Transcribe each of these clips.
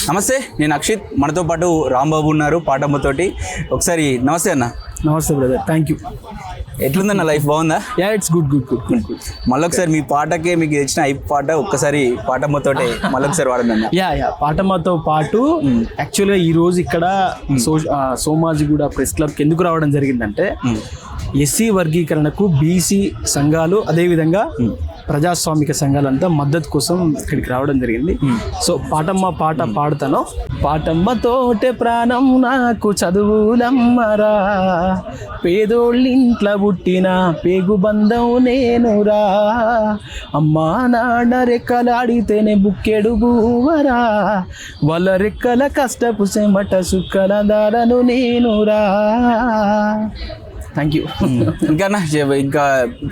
నమస్తే, నేను అక్షిత్. మనతో పాటు రాంబాబు ఉన్నారు పాటమ్మతోటి. ఒకసారి నమస్తే అన్న. నమస్తే బ్రదర్, థ్యాంక్ యూ. ఎట్లుందన్న లైఫ్, బాగుందా? Yeah, it's good good good good good. మళ్ళొకసారి మీ పాటకే మీకు తెచ్చిన ఐ పాట ఒక్కసారి పాటమ్మతోటే మళ్ళొకసారి వాడదన్న. యా పాటమ్మతో పాటు యాక్చువల్గా ఈరోజు ఇక్కడ సోమాజిగూడ ప్రెస్ క్లబ్కి ఎందుకు రావడం జరిగిందంటే ఎస్సీ వర్గీకరణకు బీసీ సంఘాలు అదేవిధంగా ప్రజాస్వామిక సంఘాలంతా మద్దతు కోసం ఇక్కడికి రావడం జరిగింది. సో పాటమ్మ పాట పాడుతాను. పాటమ్మతోటే ప్రాణం నాకు చదువులమ్మరా, పేదోళ్ళింట్ల పుట్టిన పేగు బంధం నేనురా, అమ్మా నాన్న రెక్కలాడితేనే బుక్కెడు బూవరా, వాళ్ళ రెక్కల కష్టపు చెమట సుక్కల దారను నేనురా. Thank you. ఇంకా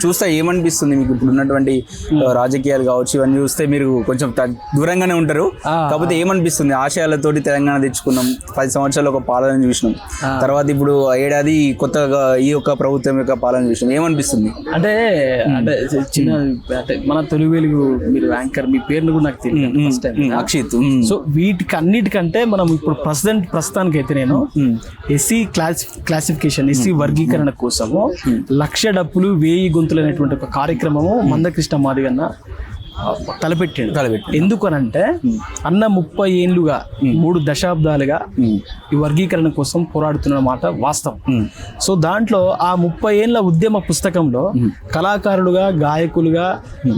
చూస్తే ఏమనిపిస్తుంది మీకు? ఇప్పుడు ఉన్నటువంటి రాజకీయాలు కావచ్చు, ఇవన్నీ చూస్తే మీరు కొంచెం దూరంగానే ఉంటారు. కాకపోతే ఏమనిపిస్తుంది? ఆశయాలతోటి తెలంగాణ తెచ్చుకున్నాం, 10 సంవత్సరాలు ఒక పాలన చూసినాం, తర్వాత ఇప్పుడు ఏడాది కొత్తగా ఈ యొక్క ప్రభుత్వం యొక్క పాలన చూసినాం. ఏమనిపిస్తుంది? అంటే చిన్న అంటే మన తెలుగు వెలుగు మీరు యాంకర్, మీ పేరును కూడా నాకు తెలియదు ఫస్ట్ టైం, అక్షిత్. సో వీటికి అన్నిటికంటే మనం ఇప్పుడు ప్రస్తుతానికి అయితే నేను ఎస్సీ క్లాసిఫికేషన్, ఎస్సీ వర్గీకరణ కోసము 1,00,000 డప్పులు 1000 గొంతులు అనేటువంటి ఒక కార్యక్రమము మందకృష్ణ మాదిగన్న తలపెట్టాడు. ఎందుకనంటే అన్న 30 ఏళ్ళుగా 3 దశాబ్దాలుగా ఈ వర్గీకరణ కోసం పోరాడుతున్న మాట వాస్తవం. సో దాంట్లో ఆ 30 ఏళ్ళ ఉద్యమ పుస్తకంలో కళాకారులుగా, గాయకులుగా,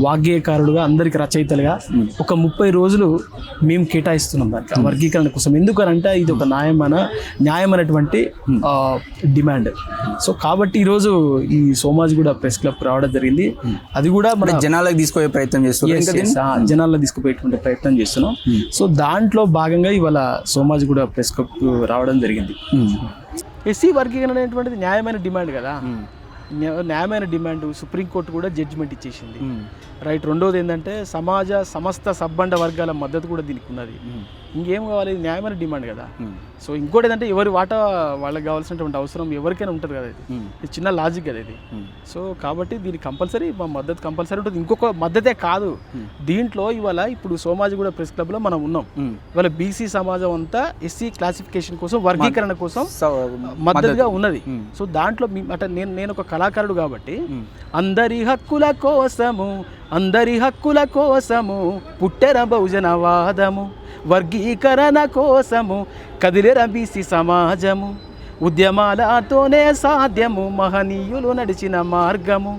వాగ్గేయకారులుగా, అందరికి రచయితలుగా ఒక 30 రోజులు మేము కేటాయిస్తున్నాం దాంట్లో వర్గీకరణ కోసం. ఎందుకనంటే ఇది ఒక న్యాయమైనటువంటి డిమాండ్. సో కాబట్టి ఈరోజు ఈ సోమాజిగూడ ప్రెస్ క్లబ్ రావడం జరిగింది. అది కూడా మన జనాలకు తీసుకునే ప్రయత్నం చేస్తున్నాం, జనాల్లో తీసుకుపోయేటువంటి ప్రయత్నం చేస్తున్నాం. సో దాంట్లో భాగంగా ఇవాళ సోమాజిగూడ ప్రెస్ క్లబ్ రావడం జరిగింది. ఎస్సీ వర్గీకరణ అనేటువంటిది న్యాయమైన డిమాండ్ కదా, న్యాయమైన డిమాండ్. సుప్రీంకోర్టు కూడా జడ్జిమెంట్ ఇచ్చేసింది, రైట్. రెండోది ఏంటంటే సమస్త సబ్బండ వర్గాల మద్దతు కూడా దీనికి ఉన్నది. ఇంకేం కావాలి? న్యాయమైన డిమాండ్ కదా. సో ఇంకోటి ఏంటంటే ఎవరి వాటా వాళ్ళకి కావాల్సినటువంటి అవసరం ఎవరికైనా ఉంటుంది కదా. ఇది చిన్న లాజిక్ కదా ఇది. సో కాబట్టి దీనికి కంపల్సరీ మా మద్దతు కంపల్సరీ ఉంటుంది. ఇంకొక మద్దతే కాదు, దీంట్లో ఇవాళ ఇప్పుడు సోమాజిగూడ ప్రెస్ క్లబ్లో మనం ఉన్నాం. ఇవాళ బీసీ సమాజం అంతా ఎస్సీ క్లాసిఫికేషన్ కోసం, వర్గీకరణ కోసం మద్దతుగా ఉన్నది. సో దాంట్లో అంటే నేను ఒక కళాకారుడు కాబట్టి అందరి హక్కుల కోసము, అందరి హక్కుల కోసము పుట్టెర బహుజనవాదము, వర్గీకరణ కోసము కదిలేర బీసీ సమాజము, ఉద్యమాలతోనే సాధ్యము మహనీయులు నడిచిన మార్గము,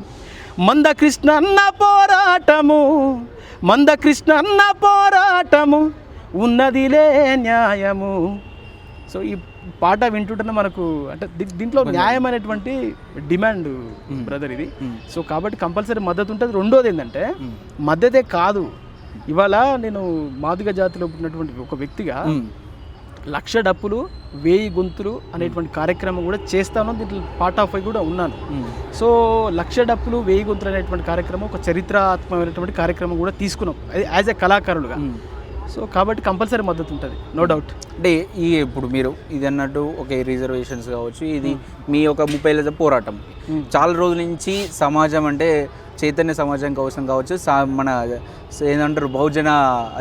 మందకృష్ణన్న పోరాటము, మందకృష్ణన్న పోరాటము ఉన్నదిలే న్యాయము. సో ఈ పాట వింటుంటేనే మనకు అంటే దీంట్లో న్యాయమైనటువంటి డిమాండ్ బ్రదర్ ఇది. సో కాబట్టి కంపల్సరీ మద్దతు ఉంటుంది. రెండోది ఏంటంటే మద్దతే కాదు, ఇవాళ నేను మాదిగ జాతిలో పుట్టినటువంటి ఒక వ్యక్తిగా 1,00,000 డప్పులు 1000 గొంతులు అనేటువంటి కార్యక్రమం కూడా చేస్తాను. దీంట్లో పార్ట్ ఆఫ్ కూడా ఉన్నాను. సో 1,00,000 డప్పులు 1000 గొంతులు అనేటువంటి కార్యక్రమం ఒక చరిత్రాత్మకమైనటువంటి కార్యక్రమం కూడా తీసుకున్నాం యాజ్ ఎ కళాకారులుగా. సో కాబట్టి కంపల్సరీ మద్దతు ఉంటుంది, నో డౌట్. అంటే ఇప్పుడు మీరు ఇది అన్నట్టు ఒక రిజర్వేషన్స్ కావచ్చు, ఇది మీ ఒక 30 ఏళ్ళ పోరాటం. చాలా రోజుల నుంచి సమాజం అంటే చైతన్య సమాజం కోసం కావచ్చు, మన ఏదంటారు బహుజన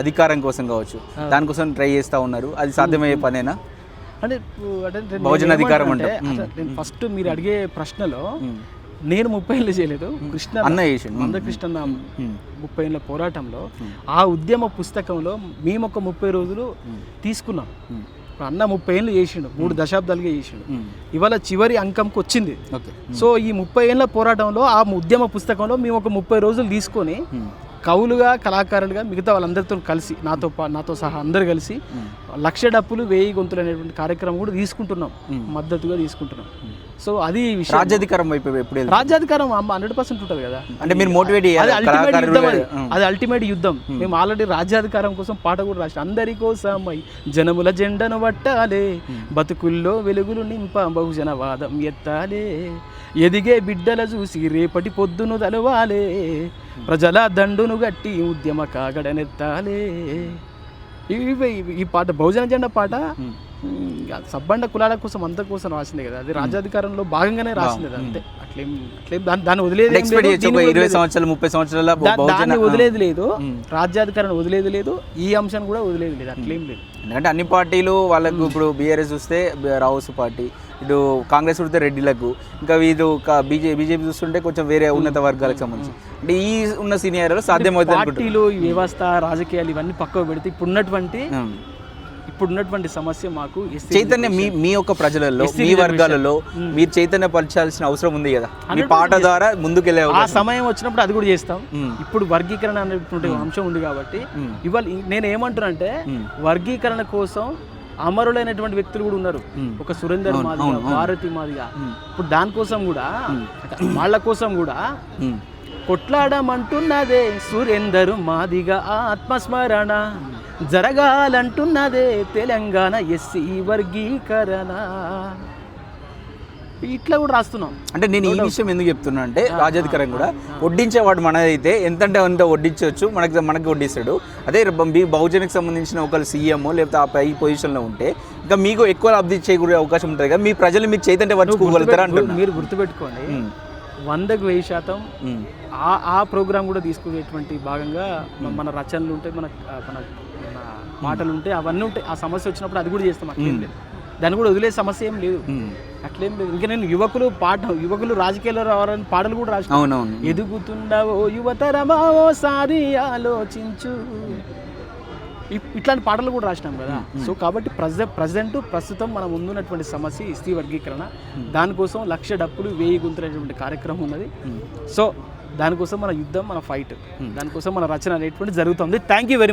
అధికారం కోసం కావచ్చు, దానికోసం ట్రై చేస్తూ ఉన్నారు. అది సాధ్యమయ్యే పనేనా? అంటే బహుజన అధికారం అంటే నేను ఫస్ట్ మీరు అడిగే ప్రశ్నలో నేను 30 ఏళ్ళు చేయలేదు, కృష్ణ అన్న చేసిండు, మందకృష్ణ 30 ఏళ్ళ పోరాటంలో ఆ ఉద్యమ పుస్తకంలో మేము ఒక 30 రోజులు తీసుకున్నాం. అన్న 30 ఏళ్ళు చేసిండు, 3 దశాబ్దాలుగా చేసిండు. ఇవాళ చివరి అంకంకి వచ్చింది. సో ఈ 30 ఏళ్ళ పోరాటంలో ఆ ఉద్యమ పుస్తకంలో మేము ఒక 30 రోజులు తీసుకొని కవులుగా, కళాకారులుగా మిగతా వాళ్ళందరితో కలిసి నాతో సహా అందరు కలిసి 1,00,000 డప్పులు 1000 గొంతులు అనేటువంటి కార్యక్రమం కూడా తీసుకుంటున్నాం, మద్దతుగా తీసుకుంటున్నాం. సో అది రాజ్యాధికారం వైపు ఎప్పుడు రాజ్యాధికారం 100% ఉంటుంది కదా. అంటే మీరు మోటివేట్ అది అల్టిమేట్ యుద్ధం. మేము ఆల్రెడీ రాజ్యాధికారం కోసం పాట కూడా రాసి, అందరి కోసమై జనముల జెండను పట్టాలే, బతుకుల్లో వెలుగులు నింప బహుజనవాదం ఎత్తాలే, ఎదిగే బిడ్డల చూసి రేపటి పొద్దును తలవాలే, ప్రజల దండును గట్టి ఉద్యమ కాగడనెత్తాలే. ఈ పాట బహుజన జెండా పాట సబ్బండ కులాల కోసం అంత కోసం రాసిందే కదా, అది రాజ్యాధికారంలో భాగంగానే రాసింది కదా, అంతే. అట్లేం దాన్ని వదిలేదు, ఎక్స్పెక్ట్ చేయొచ్చు ఒక 20 సంవత్సరాలు 30 సంవత్సరాల దాన్ని వదిలేదు లేదు, రాజ్యాధికారాన్ని వదిలేదు లేదు, ఈ అంశాన్ని కూడా వదిలేదు లేదు, అట్లేం లేదు. ఎందుకంటే అన్ని పార్టీలు వాళ్ళకు ఇప్పుడు బీఆర్ఎస్ చూస్తే రావుస్ పార్టీ, ఇటు కాంగ్రెస్ చూస్తే రెడ్డిలకు, ఇంకా వీరు బీజేపీ చూస్తుంటే కొంచెం వేరే ఉన్నత వర్గాలకు సంబంధించి, అంటే ఈ ఉన్న సీనియర్లు సాధ్యమవుతుంది. పార్టీలు, ఈ వ్యవస్థ, రాజకీయాలు ఇవన్నీ పక్కకు పెడితే ఇప్పుడున్నటువంటి సమస్య మాకు చైతన్యం మీ యొక్క ప్రజలలో, మీ వర్గాలలో మీరు చైతన్య పరచాల్సిన అవసరం ఉంది కదా, మీ పాట ద్వారా ముందుకెళ్ళే ఆ సమయం వచ్చినప్పుడు అది కూడా చేస్తాం. ఇప్పుడు వర్గీకరణ అనేటువంటి అంశం ఉంది కాబట్టి ఇవాళ నేను ఏమంటున్నానంటే, వర్గీకరణ కోసం అమరులైనటువంటి వ్యక్తులు కూడా ఉన్నారు. ఒక సురేందర్ మాదిగా, భారతి మాదిగా, ఇప్పుడు దానికోసం కూడా వాళ్ళ కోసం కూడా కొట్లాడమంటున్నదే సురేందర్ మాదిగా ఆత్మస్మరణ, జరగాలంటున్నదే తెలంగాణ ఎస్సీ వర్గీకరణ. ఇట్లా కూడా రాస్తున్నాం. అంటే నేను ఈ విషయం ఎందుకు చెప్తున్నా అంటే, రాజ్యాధికారం కూడా వడ్డించేవాడు మనదైతే ఎంతంటే అంత వడ్డించవచ్చు, మనకి వడ్డిస్తాడు. అదే బహుజనకి సంబంధించిన ఒక సీఎం లేకపోతే ఆ పై పొజిషన్లో ఉంటే ఇంకా మీకు ఎక్కువ లబ్ధి చేయకూడే అవకాశం ఉంటుంది కదా, మీ ప్రజలు మీరు చైతన్య పరచుకోగలుగుతారా అంటున్నారు. మీరు గుర్తుపెట్టుకోండి, 100కు 1000% ఆ ప్రోగ్రామ్ కూడా తీసుకునేటువంటి భాగంగా మన రచనలు ఉంటాయి, మన మాటలు ఉంటాయి, అవన్నీ ఉంటాయి. ఆ సమస్య వచ్చినప్పుడు అది కూడా చేస్తాం, అట్లేం లేదు. దాన్ని కూడా వదిలే సమస్య ఏం లేదు, అట్లేం లేదు. ఇంకా నేను యువకులు రాజకీయాల్లో రావాలని పాటలు కూడా రాసిన, ఎదుగుతుండవో యువతరమా ఓసారి ఆలోచించు, ఇట్లాంటి పాటలు కూడా రాసినాం కదా. సో కాబట్టి ప్రస్తుతం మన ముందున్నటువంటి సమస్య ఎస్టీ వర్గీకరణ. దానికోసం 1,00,000 డప్పులు 1000 గుంతులైనటువంటి కార్యక్రమం ఉన్నది. సో దానికోసం మన యుద్ధం, మన ఫైట్, దానికోసం మన రచన అనేటువంటి జరుగుతుంది. Thank you very much.